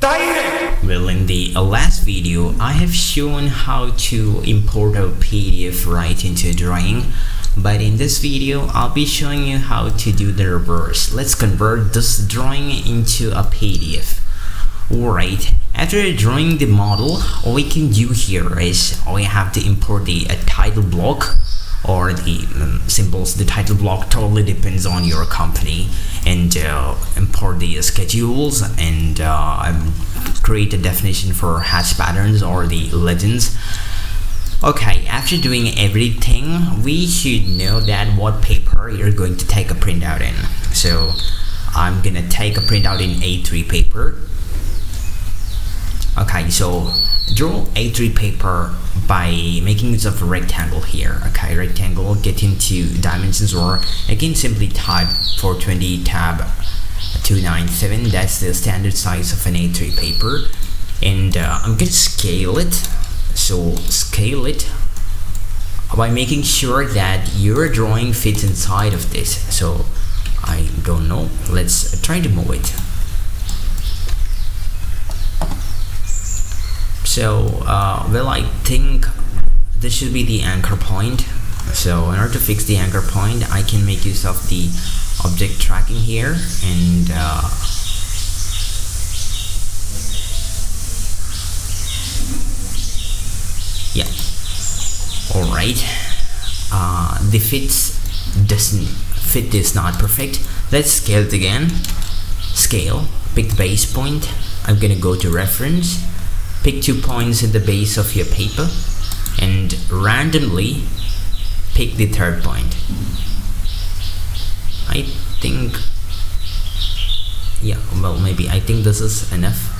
Well, in the last video, I have shown how to import a PDF right into a drawing. But in this video, I'll be showing you how to do the reverse. Let's convert this drawing into a PDF. Alright, after drawing the model, all we can do here is we have to import the title block or the symbols. The title block totally depends on your company, and import the schedules and create a definition for hash patterns or the legends. Okay, after doing everything, we should know that what paper you're going to take a printout in. So I'm gonna take a printout in A3 paper. Okay, so draw A3 paper by making use of a rectangle here. Okay, rectangle, get into dimensions, or again simply type 420 tab 297. That's the standard size of an A3 paper, and I'm gonna scale it. So scale it by making sure that your drawing fits inside of this. So I don't know, let's try to move it. So well, I think this should be the anchor point. So in order to fix the anchor point, I can make use of the object tracking here, and yeah, all right. The fit is not perfect. Let's scale it again. Scale, pick the base point. I'm gonna go to reference, pick 2 points at the base of your paper, and randomly pick the third point. I think, yeah, well, maybe I think this is enough.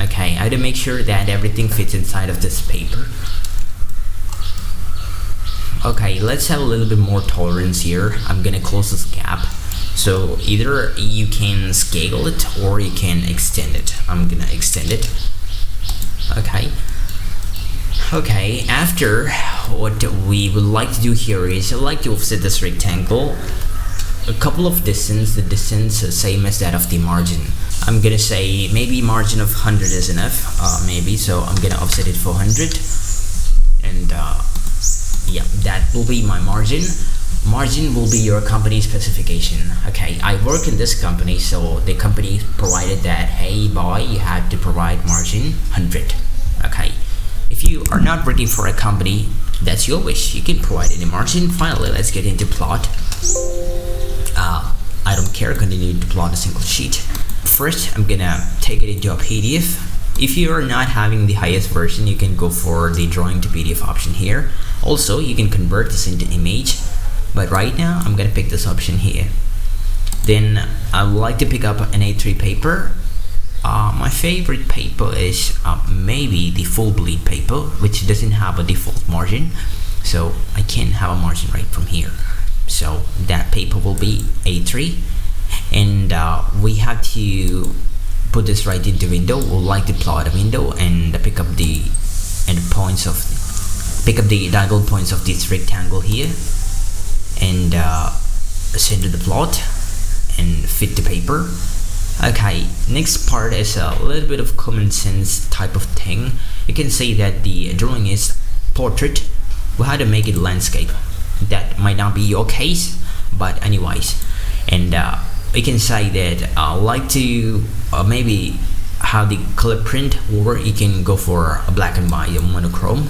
Okay, I have to make sure that everything fits inside of this paper. Okay, let's have a little bit more tolerance here. I'm gonna close this gap. So either you can scale it or you can extend it. I'm gonna extend it. Okay. Okay, after, what we would like to do here is I'd like to offset this rectangle a couple of distance. The distance is same as that of the margin. I'm gonna say maybe margin of 100 is enough, maybe. So I'm gonna offset it for 100, and yeah, that will be my margin. Margin will be your company specification. Okay, I work in this company, so the company provided that, hey boy, you have to provide margin 100. Okay, if you are not working for a company, that's your wish, you can provide any margin. Finally, let's get into plot. I don't care, continue to plot a single sheet. First, I'm gonna take it into a PDF. If you are not having the highest version, you can go for the drawing to PDF option here. Also, you can convert this into image, but right now I'm gonna pick this option here. Then I would like to pick up an A3 paper. My favorite paper is maybe the full bleed paper, which doesn't have a default margin, so I can have a margin right from here. So that paper will be A3, and we have to put this right into window. We'll like to plot a window and pick up the diagonal points of this rectangle here, and center the plot and fit the paper. Okay, next part is a little bit of common sense type of thing. You can see that the drawing is portrait. We had to make it landscape. That might not be your case, but anyways, and we can say that I like to maybe have the color print, or you can go for a black and white monochrome.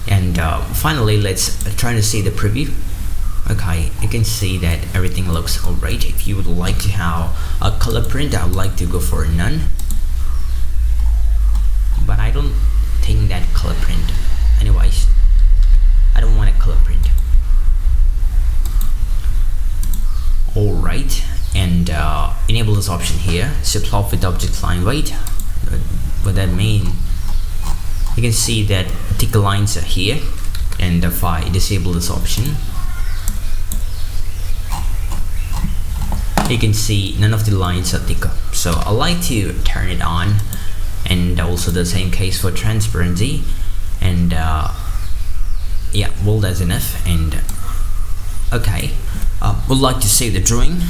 And finally, let's try to see the preview. Okay, you can see that everything looks alright. If you would like to have a color print, I would like to go for none, but I don't think that color print. Anyways, I don't want a color print. Alright, and enable this option here. So plot with object line weight. What that mean? You can see that thick lines are here, and if I disable this option, you can see none of the lines are thicker. So I like to turn it on, and also the same case for transparency. And yeah, well, that's enough. And okay, would like to save the drawing,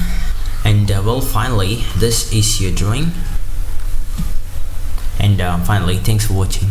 And well, finally, this is your drawing. And finally, thanks for watching.